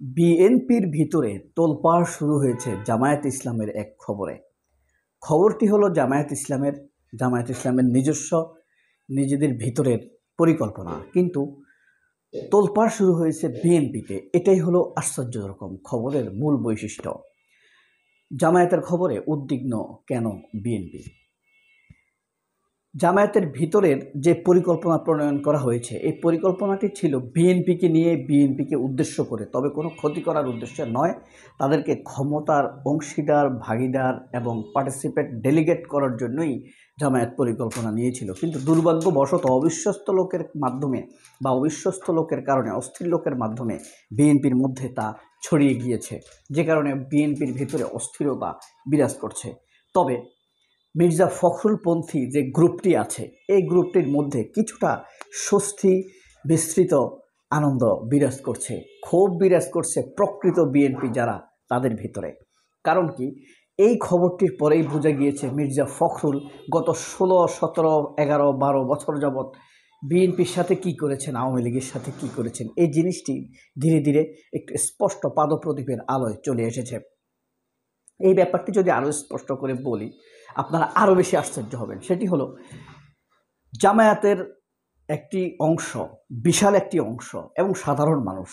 বিএনপির ভিতরে তোলপাড় শুরু হয়েছে জামায়াত ইসলামের এক খবরে। খবরটি হলো জামায়াত ইসলামের নিজেদের ভিতরের পরিকল্পনা, কিন্তু তোলপাড় শুরু হয়েছে বিএনপিতে। এটাই হলো আশ্চর্যজনক খবরের মূল বৈশিষ্ট্য। জামায়াতের খবরে উদ্বিগ্ন কেন বিএনপি? জামায়াতের ভিতরের যে পরিকল্পনা প্রণয়ন করা হয়েছে, এই পরিকল্পনাটি ছিল বিএনপিকে উদ্দেশ্য করে, তবে কোনো ক্ষতি করার উদ্দেশ্যে নয়। তাদেরকে ক্ষমতার অংশীদার, ভাগিদার এবং পার্টিসিপেট ডেলিগেট করার জন্যই জামায়াত পরিকল্পনা নিয়েছিল। কিন্তু দুর্ভাগ্যবশত অবিশ্বস্ত লোকের কারণে, অস্থির লোকের মাধ্যমে বিএনপির মধ্যে তা ছড়িয়ে গিয়েছে, যে কারণে বিএনপির ভিতরে অস্থিরতা বিরাজ করছে। তবে মির্জা ফখরুলপন্থী যে গ্রুপটি আছে, এই গ্রুপটির মধ্যে কিছুটা স্বস্তি, বিস্তৃত আনন্দ বিরাজ করছে, ক্ষোভ বিরাজ করছে প্রকৃত বিএনপি যারা, তাদের ভিতরে। কারণ কি, এই খবরটির পরেই বোঝা গিয়েছে মির্জা ফখরুল গত 16, 17, 11, 12 বছর যাবৎ বিএনপির সাথে কি করেছেন, আওয়ামী লীগের সাথে কি করেছেন, এই জিনিসটি ধীরে ধীরে একটু স্পষ্ট পাদপ্রদীপের আলোয় চলে এসেছে। এই ব্যাপারটি যদি আরও স্পষ্ট করে বলি, আপনারা আরও বেশি আশ্চর্য হবেন। সেটি হলো, জামায়াতের একটি অংশ, বিশাল একটি অংশ এবং সাধারণ মানুষ,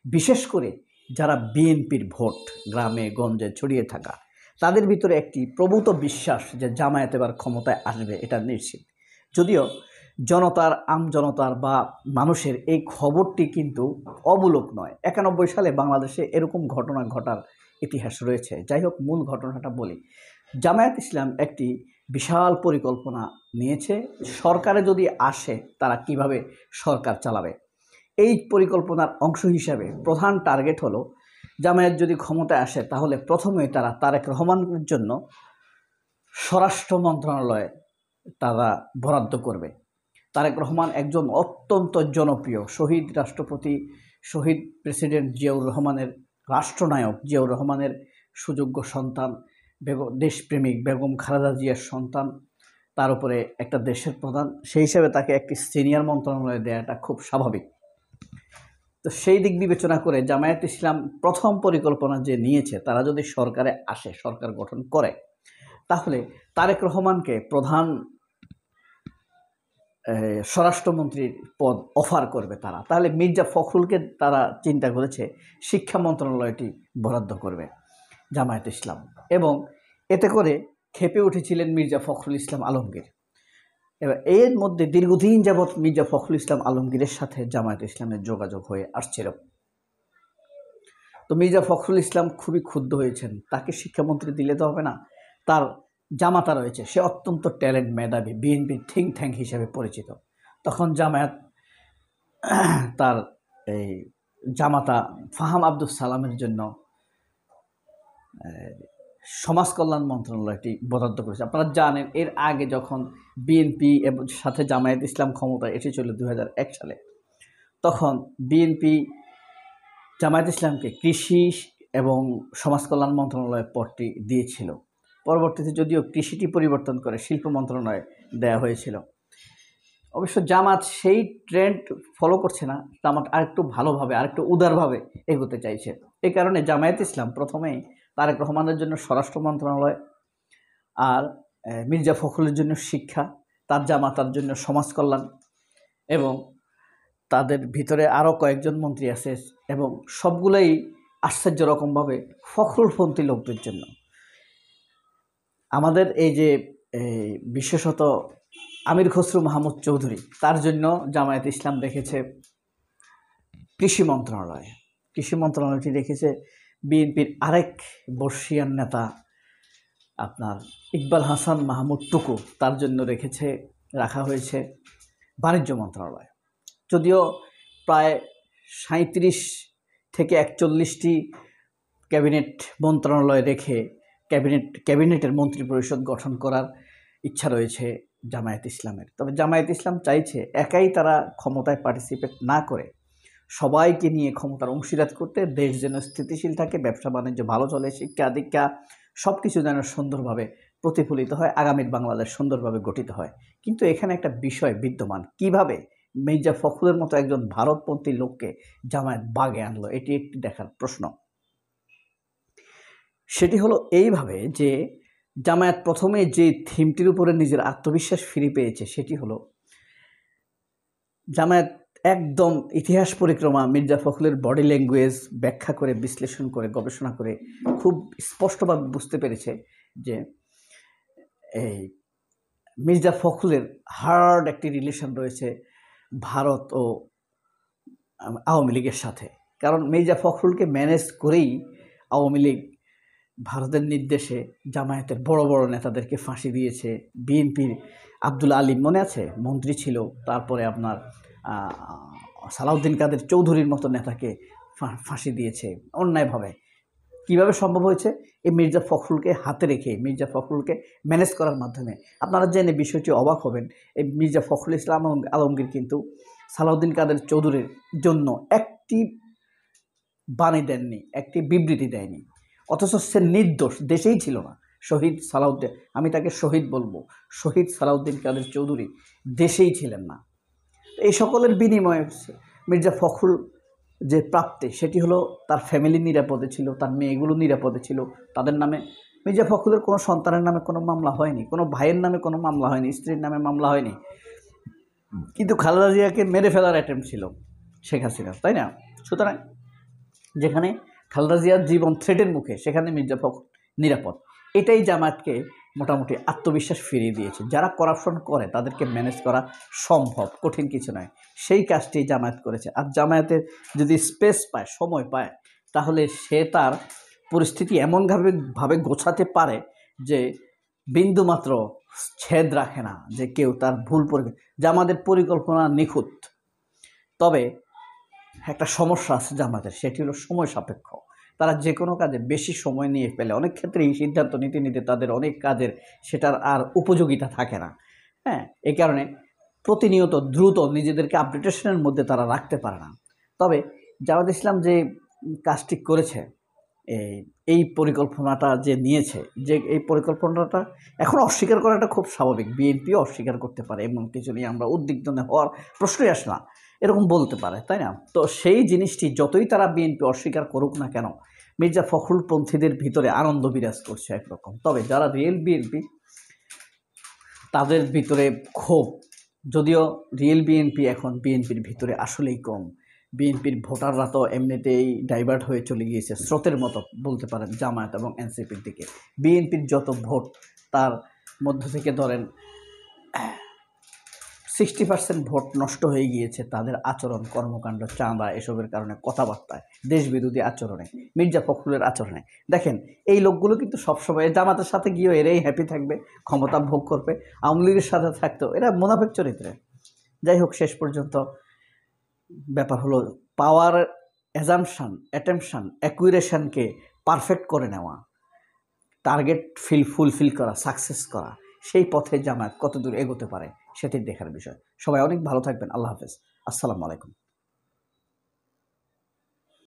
বিশেষ করে যারা বিএনপির ভোট গ্রামে গঞ্জে ছড়িয়ে থাকা, তাদের ভিতরে একটি প্রভূত বিশ্বাস যে জামায়াত এবার ক্ষমতায় আসবে, এটা নিশ্চিত। যদিও আমজনতার বা মানুষের এই খবরটি কিন্তু অমূলক নয়। 91 সালে বাংলাদেশে এরকম ঘটনা ঘটার ইতিহাস রয়েছে। যাই হোক, মূল ঘটনাটা বলি। জামায়াত ইসলাম একটি বিশাল পরিকল্পনা নিয়েছে, সরকারে যদি আসে তারা কিভাবে সরকার চালাবে। এই পরিকল্পনার অংশ হিসাবে প্রধান টার্গেট হলো, জামায়াত যদি ক্ষমতায় আসে তাহলে প্রথমে তারা তারেক রহমানের জন্য স্বরাষ্ট্র মন্ত্রণালয়ে তারা বরাদ্দ করবে। তারেক রহমান একজন অত্যন্ত জনপ্রিয় শহীদ প্রেসিডেন্ট জিয়াউর রহমানের, রাষ্ট্রনায়ক জিয়াউর রহমানের সুযোগ্য সন্তান, দেশপ্রেমিক বেগম খালেদা জিয়ার সন্তান, তার উপরে একটা দেশের প্রধান, সেই হিসেবে তাকে একটি সিনিয়র মন্ত্রণালয়ে দেওয়াটা খুব স্বাভাবিক। তো সেই দিক বিবেচনা করে জামায়াত ইসলাম প্রথম পরিকল্পনা যে নিয়েছে, তারা যদি সরকারে আসে, সরকার গঠন করে, তাহলে তারেক রহমানকে প্রধান স্বরাষ্ট্রমন্ত্রীর পদ অফার করবে তারা। তাহলে মির্জা ফখরুলকে তারা চিন্তা করেছে শিক্ষা মন্ত্রণালয়টি বরাদ্দ করবে জামায়াত ইসলাম। এবং এতে করে ক্ষেপে উঠেছিলেন মির্জা ফখরুল ইসলাম আলমগীর। এবার এর মধ্যে দীর্ঘদিন যাবৎ মির্জা ফখরুল ইসলাম আলমগীরের সাথে জামায়াত ইসলামের যোগাযোগ হয়ে আসছিল। তো মির্জা ফখরুল ইসলাম খুবই ক্ষুব্ধ হয়েছেন, তাকে শিক্ষামন্ত্রী দিলে তো হবে না, তার জামাতা রয়েছে, সে অত্যন্ত ট্যালেন্ট, মেধাবী, বিএনপির থিঙ্ক ট্যাঙ্ক হিসেবে পরিচিত। তখন জামায়াত তার এই জামাতা ফাহাম আব্দুল সালামের জন্য সমাজ কল্যাণ মন্ত্রণালয়টি বরাদ্দ করেছে। আপনারা জানেন, এর আগে যখন বিএনপি এবং সাথে জামায়াত ইসলাম ক্ষমতায় এসেছিল 2001 সালে, তখন বিএনপি জামায়াত ইসলামকে কৃষি এবং সমাজ কল্যাণ মন্ত্রণালয়ের পদটি দিয়েছিল। পরবর্তীতে যদিও কৃষিটি পরিবর্তন করে শিল্প মন্ত্রণালয়ে দেওয়া হয়েছিল। অবশ্য জামাত সেই ট্রেন্ড ফলো করছে না, জামাত আরেকটু ভালোভাবে, আরেকটু উদারভাবে এগোতে চাইছে। এই কারণে জামায়াত ইসলাম প্রথমেই তারেক রহমানের জন্য স্বরাষ্ট্র মন্ত্রণালয়, আর মির্জা ফখরুলের জন্য শিক্ষা, তার জামাতার জন্য সমাজ কল্যাণ, এবং তাদের ভিতরে আরও কয়েকজন মন্ত্রী আছে, এবং সবগুলোই আশ্চর্য রকমভাবে ফখরুলপন্থী লোকদের জন্য। আমাদের এই যে বিশেষত আমির খসরু মাহমুদ চৌধুরী, তার জন্য জামায়াত ইসলাম রেখেছে কৃষি মন্ত্রণালয়টি রেখেছে বিএনপির আরেক বর্ষিয়ান নেতা আপনার ইকবাল হাসান মাহমুদ টুকু, তার জন্য রাখা হয়েছে বাণিজ্য মন্ত্রণালয়। যদিও প্রায় 37 থেকে 41টি ক্যাবিনেট মন্ত্রণালয় রেখে ক্যাবিনেটের মন্ত্রী পরিষদ গঠন করার ইচ্ছা রয়েছে জামায়াত ইসলামের। তবে জামায়াত ইসলাম চাইছে একাই তারা ক্ষমতায় পার্টিসিপেট না করে সবাইকে নিয়ে ক্ষমতার অংশীদার করতে, দেশ যেন স্থিতিশীল থাকে, ব্যবসা বাণিজ্য ভালো চলে, শিক্ষা দীক্ষা সব কিছু যেন সুন্দরভাবে প্রতিফলিত হয়, আগামীর বাংলাদেশ সুন্দরভাবে গঠিত হয়। কিন্তু এখানে একটা বিষয় বিদ্যমান, কিভাবে মির্জা ফখরুলের মতো একজন ভারতপন্থী লোককে জামায়াত বাগে আনলো? এটি একটি দেখার প্রশ্ন। সেটি হলো এইভাবে যে জামায়াত প্রথমে যে থিমটির উপরে নিজের আত্মবিশ্বাস ফিরে পেয়েছে সেটি হলো জামায়াত একদম ইতিহাস পরিক্রমা মির্জা ফখরুলের বডি ল্যাঙ্গুয়েজ ব্যাখ্যা করে, বিশ্লেষণ করে, গবেষণা করে খুব স্পষ্টভাবে বুঝতে পেরেছে যে এই মির্জা ফখরুলের হার্ড একটি রিলেশন রয়েছে ভারত ও আওয়ামী লীগের সাথে। কারণ মির্জা ফখরুলকে ম্যানেজ করেই আওয়ামী লীগ ভারতের নির্দেশে জামায়াতের বড় বড় নেতাদেরকে ফাঁসি দিয়েছে। বিএনপির আব্দুল আলীম মনে আছে, মন্ত্রী ছিল, তারপরে আপনার সালাউদ্দিন কাদের চৌধুরীর মতো নেতাকে ফাঁসি দিয়েছে অন্যায়ভাবে। কিভাবে সম্ভব হয়েছে? এই মির্জা ফখরুলকে হাতে রেখে, মির্জা ফখরুলকে ম্যানেজ করার মাধ্যমে। আপনারা জেনে বিষয়টি অবাক হবেন, এই মির্জা ফখরুল ইসলাম আলমগীর কিন্তু সালাউদ্দিন কাদের চৌধুরীর জন্য একটি বাণী দেননি, একটি বিবৃতি দেয়নি, অথচ সে নির্দোষ, দেশেই ছিল না। শহীদ সালাউদ্দিন, আমি তাকে শহীদ বলবো, শহীদ সালাউদ্দিন কাদের চৌধুরী দেশেই ছিলেন না। এই সকলের বিনিময়ে মির্জা ফখরুল যে প্রাপ্তি সেটি হলো তার ফ্যামিলি নিরাপদে ছিল, তার মেয়েগুলো নিরাপদে ছিল, তাদের নামে। মির্জা ফখরুলের কোনো সন্তানের নামে কোনো মামলা হয়নি, কোনো ভাইয়ের নামে কোনো মামলা হয়নি, স্ত্রীর নামে মামলা হয়নি। কিন্তু খালেদা জিয়াকে মেরে ফেলার অ্যাটেম্প্ট ছিল শেখ হাসিনা, তাই না? সুতরাং যেখানে খালেদা জিয়ার জীবন থ্রেটের মুখে, সেখানে মির্জা ফখরুল নিরাপদ। এটাই জামায়াতকে মোটামুটি আত্মবিশ্বাস ফিরিয়ে দিয়েছে। যারা করাপশন করে তাদেরকে ম্যানেজ করা সম্ভব, কঠিন কিছু নয়। সেই কাজটি জামায়াত করেছে। আর জামায়াতের যদি স্পেস পায়, সময় পায়, তাহলে সে তার পরিস্থিতি এমনভাবে গোছাতে পারে যে বিন্দুমাত্র ছেদ রাখে না, যে কেউ তার ভুল জামাতের পরিকল্পনা নিখুঁত। তবে একটা সমস্যা আছে জামাতের, সেটি হলো সময় সাপেক্ষ। তারা যে কোনো কাজে বেশি সময় নিয়ে ফেলে, অনেক ক্ষেত্রে এই সিদ্ধান্ত নিতে তাদের অনেক কাজের সেটার আর উপযোগিতা থাকে না। হ্যাঁ, এই কারণে প্রতিনিয়ত দ্রুত নিজেদেরকে আপডেটেশনের মধ্যে তারা রাখতে পারে না। তবে জামাত ইসলাম যে কাজটি করেছে, এই পরিকল্পনাটা যে নিয়েছে, যে এই পরিকল্পনাটা এখন অস্বীকার করাটা খুব স্বাভাবিক। বিএনপিও অস্বীকার করতে পারে, এমন কিছু নিয়ে আমরা উদ্বিগ্ন হওয়ার প্রশ্নই আসে না, এরকম বলতে পারে, তাই না? তো সেই জিনিসটি যতই তারা বিএনপি অস্বীকার করুক না কেন, মির্জা ফখরুলপন্থীদের ভিতরে আনন্দ বিরাজ করছে একরকম। তবে যারা রিয়েল বিএনপি, তাদের ভিতরে ক্ষোভ, যদিও রিয়েল বিএনপি এখন বিএনপির ভিতরে আসলেই কম। বিএনপির ভোটাররা তো এমনিতেই ডাইভার্ট হয়ে চলে গিয়েছে স্রোতের মতো বলতে পারেন জামায়াত এবং এনসিপির দিকে। বিএনপির যত ভোট, তার মধ্য থেকে ধরেন 60% ভোট নষ্ট হয়ে গিয়েছে তাদের আচরণ, কর্মকাণ্ড, চাঁদা এসবের কারণে, কথাবার্তায়, দেশবিরোধী আচরণে, মির্জা ফখরুলের আচরণে। দেখেন, এই লোকগুলো কিন্তু সবসময় জামাতের সাথে গিয়েও এরাই হ্যাপি থাকবে, ক্ষমতা ভোগ করবে। আওয়ামী লীগের সাথে থাকতেও এরা মুনাফিক চরিত্রের। যাই হোক, শেষ পর্যন্ত ব্যাপার হলো পাওয়ার অ্যাটেনশন, অ্যাকুরেশনকে পারফেক্ট করে নেওয়া, টার্গেট ফুলফিল করা, সাকসেস করা। সেই পথে জামায়াত কতদূর এগোতে পারে সেটি দেখার বিষয়। সবাই অনেক ভালো থাকবেন। আল্লাহ হাফেজ। আসসালামু আলাইকুম।